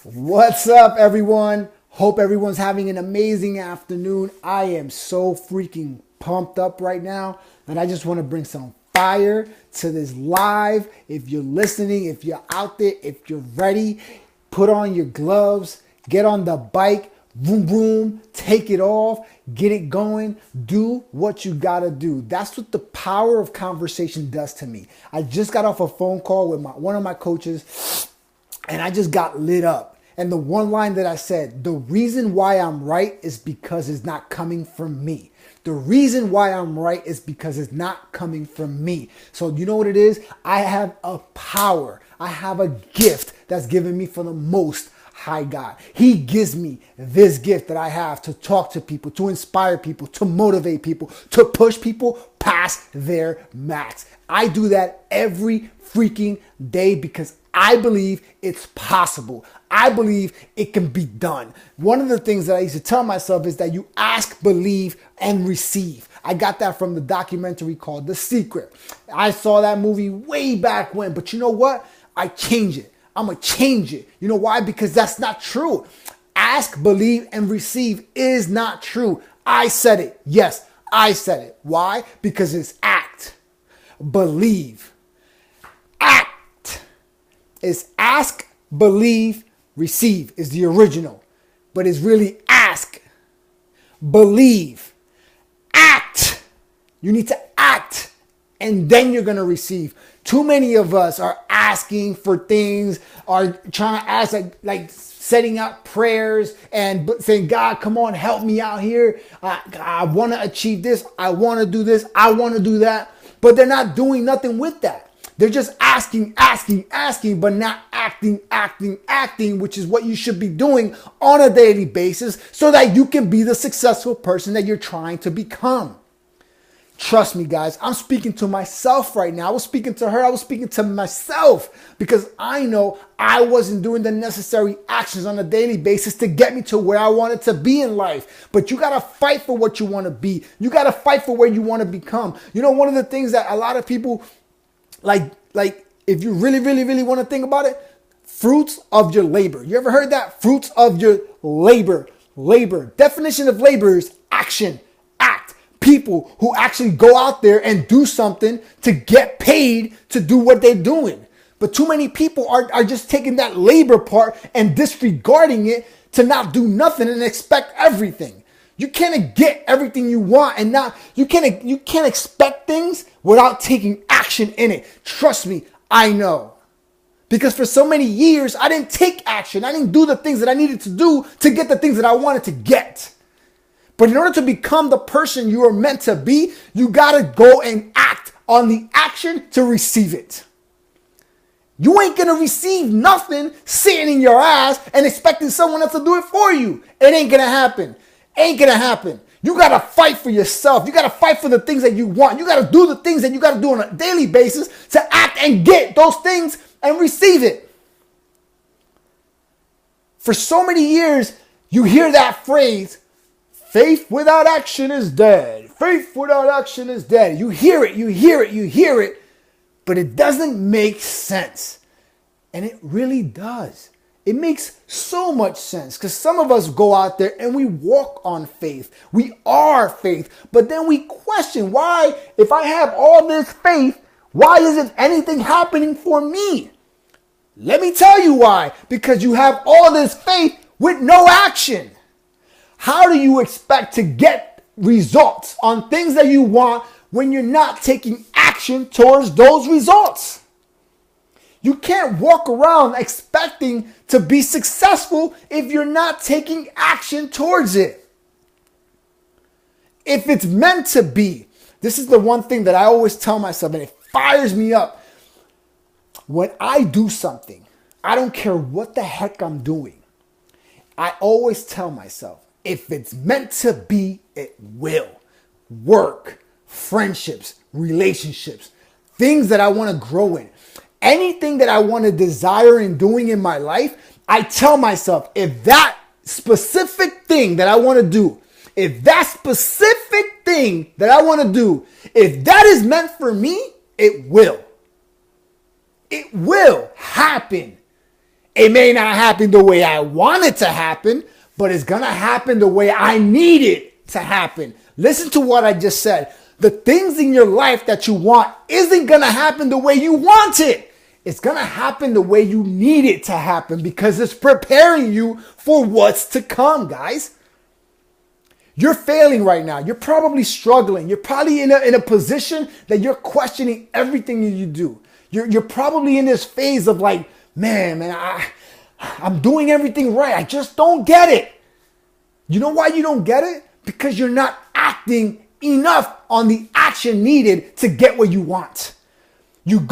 What's up, everyone? Hope everyone's having an amazing afternoon. I am so freaking pumped up right now, and I just want to bring some fire to this live. If you're listening, if you're out there, if you're ready, put on your gloves, get on the bike, boom, boom, take it off, get it going, do what you gotta do. That's what the power of conversation does to me. I just got off a phone call with one of my coaches, and I just got lit up. And the one line that I said, the reason why I'm right is because it's not coming from me. The reason why I'm right is because it's not coming from me. So you know what it is? I have a power. I have a gift that's given me for the most high God. He gives me this gift that I have to talk to people, to inspire people, to motivate people, to push people past their max. I do that every freaking day because I believe it's possible. I believe it can be done. One of the things that I used to tell myself is that you ask, believe, and receive. I got that from the documentary called The Secret. I saw that movie way back when, but you know what? I changed it. I'm going to change it. You know why? Because that's not true. Ask, believe, and receive is not true. I said it. Yes, I said it. Why? Because it's act, believe, act. Is ask, believe, receive is the original. But it's really ask, believe, act. You need to act, and then you're going to receive. Too many of us are asking for things, are trying to ask, like setting up prayers and saying, God, come on, help me out here. I want to achieve this. I want to do this. I want to do that. But they're not doing nothing with that. They're just asking, but not acting, which is what you should be doing on a daily basis so that you can be the successful person that you're trying to become. Trust me, guys, I'm speaking to myself right now. I was speaking to her. I was speaking to myself because I know I wasn't doing the necessary actions on a daily basis to get me to where I wanted to be in life. But you got to fight for what you want to be. You got to fight for where you want to become. You know, one of the things that a lot of people like if you really want to think about it, fruits of your labor. You ever heard that? Fruits of your labor. Definition of labor is action, act. People who actually go out there and do something to get paid to do what they're doing. But too many people are just taking that labor part and disregarding it to not do nothing and expect everything. You can't get everything you want, and not you can't expect things without taking action in it. Trust me, I know. Because for so many years, I didn't take action. I didn't do the things that I needed to do to get the things that I wanted to get. But in order to become the person you are meant to be, you gotta go and act on the action to receive it. You ain't gonna receive nothing sitting in your ass and expecting someone else to do it for you. It ain't gonna happen. Ain't gonna happen. You gotta fight for yourself. You gotta fight for the things that you want. You gotta do the things that you gotta do on a daily basis to act and get those things and receive it. For so many years, you hear that phrase, faith without action is dead. Faith without action is dead. You hear it, but it doesn't make sense. And it really does. It makes so much sense because some of us go out there and we walk on faith. We are faith, but then we question why, if I have all this faith, why isn't anything happening for me? Let me tell you why. Because you have all this faith with no action. How do you expect to get results on things that you want when you're not taking action towards those results? You can't walk around expecting to be successful if you're not taking action towards it. If it's meant to be, this is the one thing that I always tell myself, and it fires me up. When I do something, I don't care what the heck I'm doing. I always tell myself, if it's meant to be, it will. Work, friendships, relationships, things that I want to grow in. Anything that I want to desire in doing in my life, I tell myself, if that specific thing that I want to do, if that is meant for me, it will. It will happen. It may not happen the way I want it to happen, but it's going to happen the way I need it to happen. Listen to what I just said. The things in your life that you want isn't going to happen the way you want it. It's going to happen the way you need it to happen because it's preparing you for what's to come, guys. You're failing right now. You're probably struggling. You're probably in a position that you're questioning everything you do. You're probably in this phase of like, man, I'm doing everything right. I just don't get it. You know why you don't get it? Because you're not acting enough on the action needed to get what you want. You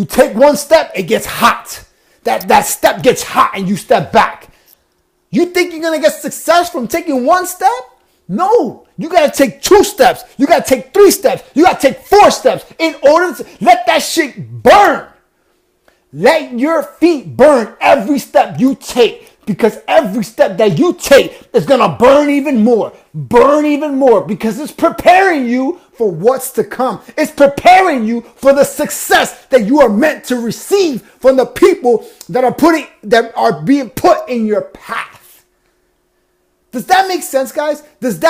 take one step, it gets hot. That step gets hot and you step back. You think you're going to get success from taking one step? No, you got to take 2 steps. You got to take 3 steps. You got to take 4 steps in order to let that shit burn. Let your feet burn every step you take. Because every step that you take is going to burn even more. Burn even more. Because it's preparing you for what's to come. It's preparing you for the success that you are meant to receive from the people that are being put in your path. Does that make sense, guys? Let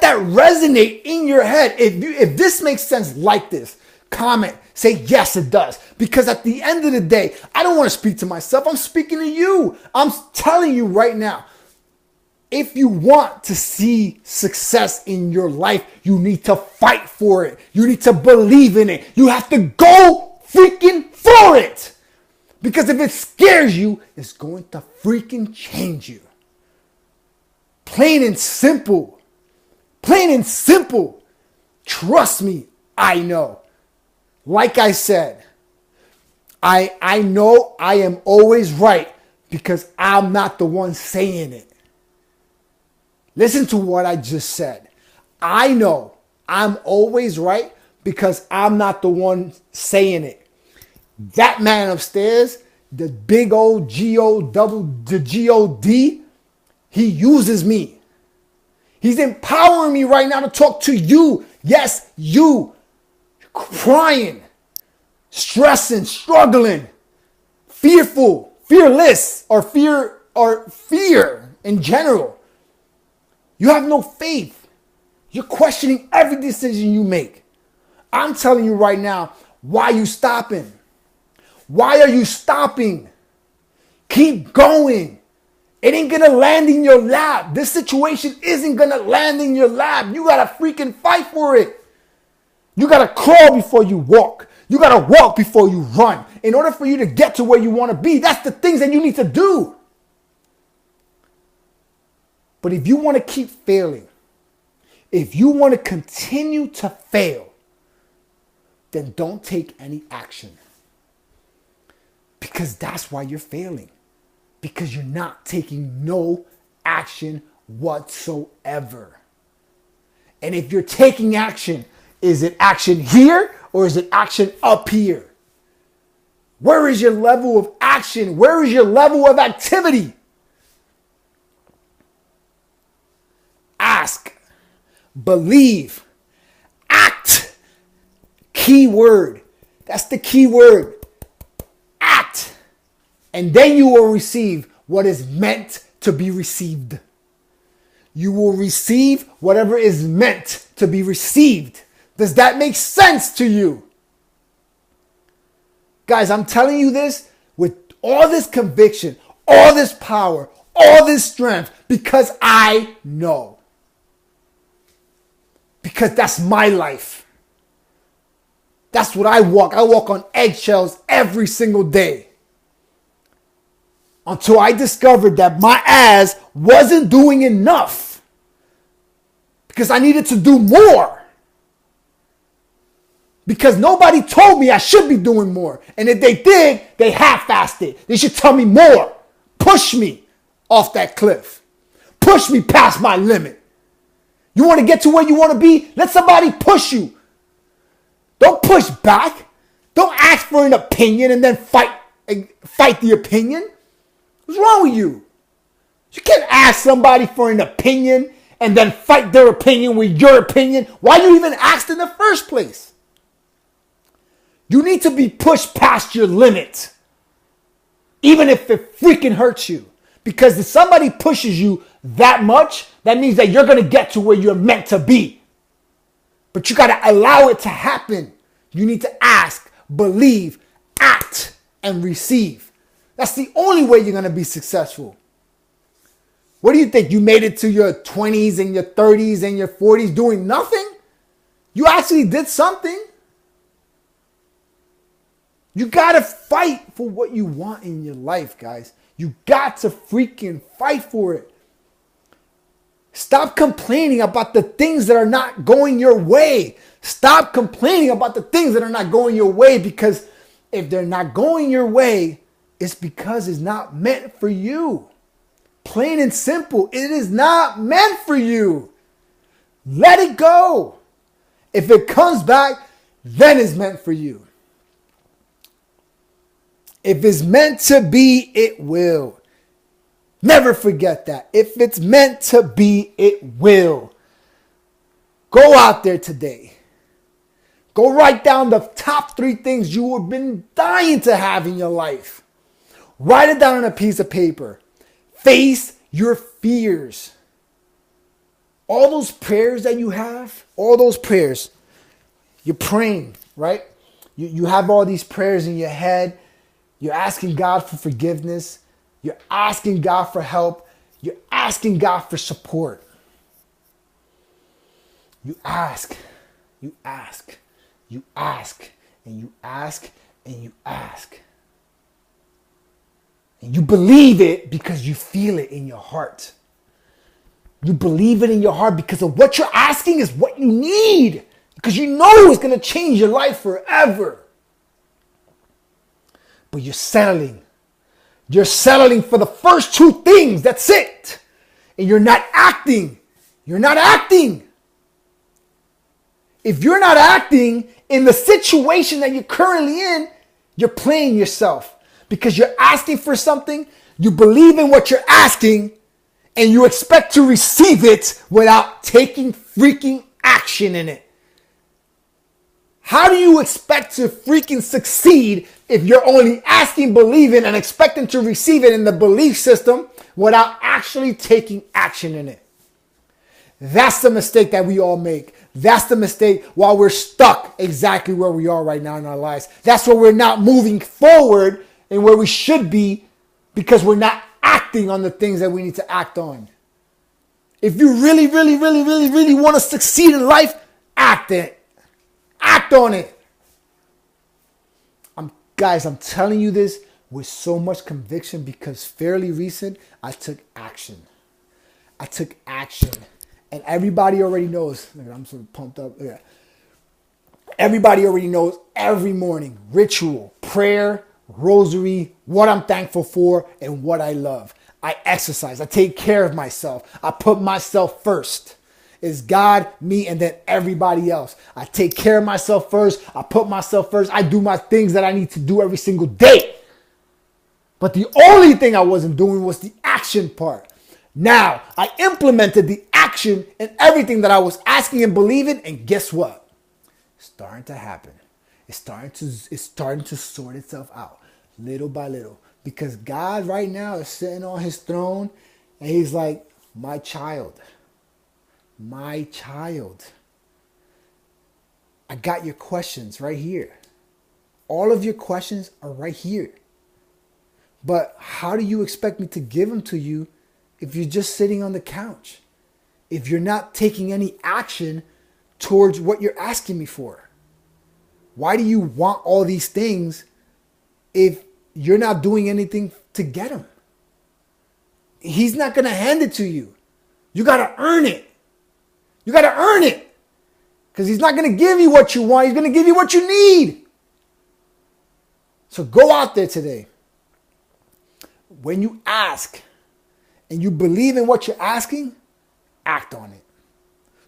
that resonate in your head. If this makes sense like this, comment. Say, yes, it does. Because at the end of the day, I don't want to speak to myself. I'm speaking to you. I'm telling you right now, if you want to see success in your life, you need to fight for it. You need to believe in it. You have to go freaking for it. Because if it scares you, it's going to freaking change you. Plain and simple. Plain and simple. Trust me, I know. Like I said, I know I am always right because I'm not the one saying it. Listen to what I just said. I know I'm always right because I'm not the one saying it. That man upstairs, the big old G-O-D, he uses me. He's empowering me right now to talk to you. Yes, you. Crying, stressing, struggling, fearful, fearless, or fear in general. You have no faith. You're questioning every decision you make. I'm telling you right now, why are you stopping? Why are you stopping? Keep going. It ain't gonna land in your lap. This situation isn't gonna land in your lap. You gotta freaking fight for it. You got to crawl before you walk. You got to walk before you run. In order for you to get to where you want to be, that's the things that you need to do. But if you want to keep failing, if you want to continue to fail, then don't take any action. Because that's why you're failing. Because you're not taking no action whatsoever. And if you're taking action, is it action here or is it action up here? Where is your level of action? Where is your level of activity? Ask, believe, act. Key word. That's the key word. Act. And then you will receive what is meant to be received. You will receive whatever is meant to be received. Does that make sense to you? Guys, I'm telling you this with all this conviction, all this power, all this strength, because I know. Because that's my life. That's what I walk. I walk on eggshells every single day. Until I discovered that my ass wasn't doing enough. Because I needed to do more. Because nobody told me I should be doing more. And if they did, they half-assed it. They should tell me more. Push me off that cliff. Push me past my limit. You want to get to where you want to be? Let somebody push you. Don't push back. Don't ask for an opinion and then fight the opinion. What's wrong with you? You can't ask somebody for an opinion and then fight their opinion with your opinion. Why you even asked in the first place? You need to be pushed past your limit. even if it freaking hurts you. Because if somebody pushes you that much, that means that you're going to get to where you're meant to be. But you got to allow it to happen. You need to ask, believe, act, and receive. That's the only way you're going to be successful. What do you think? You made it to your 20s and your 30s and your 40s doing nothing? You actually did something. You got to fight for what you want in your life, guys. You got to freaking fight for it. Stop complaining about the things that are not going your way. Stop complaining about the things that are not going your way, because if they're not going your way, it's because it's not meant for you. Plain and simple, it is not meant for you. Let it go. If it comes back, then it's meant for you. If it's meant to be, it will. Never forget that. If it's meant to be, it will. Go out there today. Go write down the top 3 things you have been dying to have in your life. Write it down on a piece of paper. Face your fears. All those prayers that you have, all those prayers, you're praying, right? You have all these prayers in your head. You're asking God for forgiveness. You're asking God for help. You're asking God for support. You ask, you ask, you ask, and you ask, and you ask. And you believe it because you feel it in your heart. You believe it in your heart because of what you're asking is what you need. Because you know it's going to change your life forever. But you're settling. You're settling for the first 2 things. That's it. And you're not acting. You're not acting. If you're not acting in the situation that you're currently in, you're playing yourself. Because you're asking for something, you believe in what you're asking, and you expect to receive it without taking freaking action in it. How do you expect to freaking succeed if you're only asking, believing, and expecting to receive it in the belief system without actually taking action in it? That's the mistake that we all make. That's the mistake while we're stuck exactly where we are right now in our lives. That's where we're not moving forward and where we should be, because we're not acting on the things that we need to act on. If you really want to succeed in life, act it. Act on it. Guys, I'm telling you this with so much conviction because fairly recent, I took action. I took action. And everybody already knows. I'm so pumped up. Yeah. Everybody already knows every morning, ritual, prayer, rosary, what I'm thankful for, and what I love. I exercise. I take care of myself. I put myself first. It's God, me, and then everybody else. I take care of myself first. I put myself first. I do my things that I need to do every single day. But the only thing I wasn't doing was the action part. Now, I implemented the action and everything that I was asking and believing, and guess what? It's starting to happen. It's starting to sort itself out little by little. Because God right now is sitting on his throne and he's like, my child, I got your questions right here. All of your questions are right here. But how do you expect me to give them to you if you're just sitting on the couch? If you're not taking any action towards what you're asking me for? Why do you want all these things if you're not doing anything to get them? He's not going to hand it to you. You got to earn it. You got to earn it. Because he's not going to give you what you want. He's going to give you what you need. So go out there today. When you ask and you believe in what you're asking, act on it.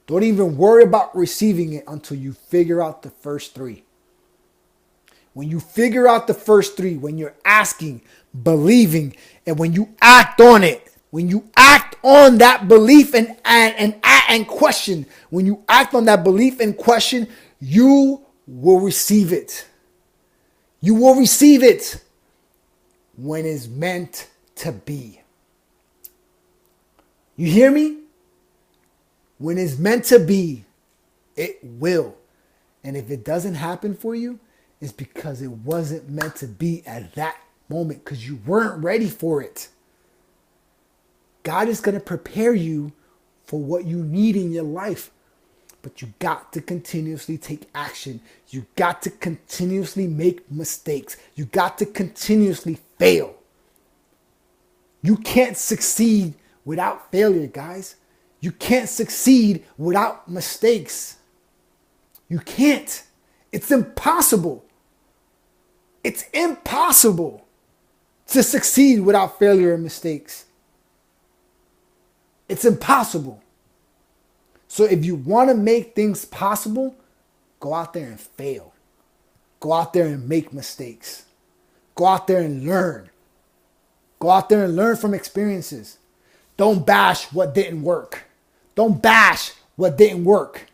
Don't even worry about receiving it until you figure out the first 3. When you figure out the first 3, when you're asking, believing, and when you act on it, when you act on that belief and question, when you act on that belief and question, you will receive it. You will receive it. when it's meant to be. You hear me? When it's meant to be, it will. And if it doesn't happen for you, it's because it wasn't meant to be at that moment, because you weren't ready for it. God is going to prepare you for what you need in your life. But you got to continuously take action. You got to continuously make mistakes. You got to continuously fail. You can't succeed without failure, guys. You can't succeed without mistakes. You can't. It's impossible. It's impossible to succeed without failure and mistakes. It's impossible. So if you want to make things possible, go out there and fail. Go out there and make mistakes. Go out there and learn. Go out there and learn from experiences. Don't bash what didn't work. Don't bash what didn't work.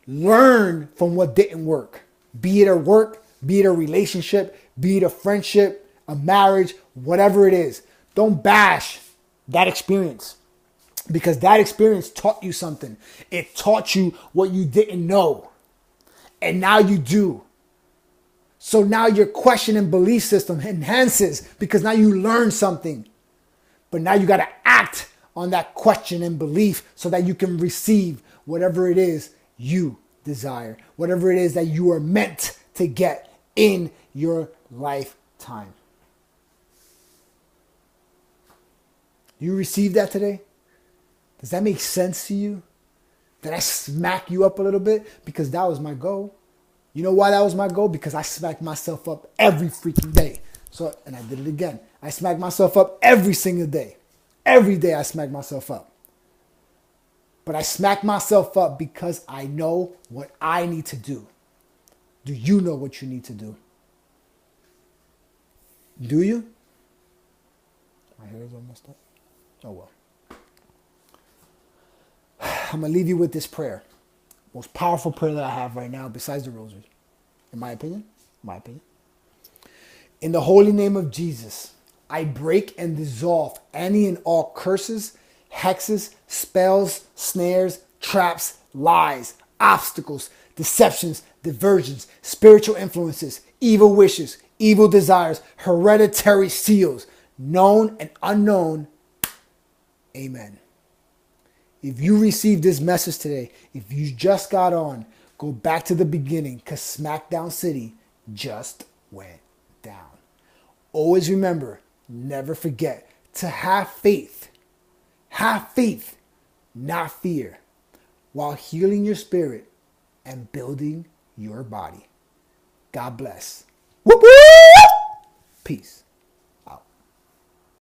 Learn from what didn't work. Be it a work, be it a relationship, be it a friendship, a marriage, whatever it is. Don't bash that experience, because that experience taught you something. It taught you what you didn't know. And now you do. So now your question and belief system enhances, because now you learn something. But now you got to act on that question and belief so that you can receive whatever it is you desire, whatever it is that you are meant to get in your lifetime. You received that today? Does that make sense to you? Did I smack you up a little bit? Because that was my goal. You know why that was my goal? Because I smack myself up every freaking day. So, and I did it again. I smack myself up every single day. Every day I smack myself up. But I smack myself up because I know what I need to do. Do you know what you need to do? Do you? My hair is all messed up. Oh well. I'm going to leave you with this prayer. Most powerful prayer that I have right now besides the rosary. In my opinion. In the holy name of Jesus, I break and dissolve any and all curses, hexes, spells, snares, traps, lies, obstacles, deceptions, diversions, spiritual influences, evil wishes, evil desires, hereditary seals, known and unknown. Amen. If you received this message today, if you just got on, go back to the beginning, because SmackDown City just went down. Always remember, never forget to have faith. Have faith, not fear, while healing your spirit and building your body. God bless. Whoop, whoop. Peace.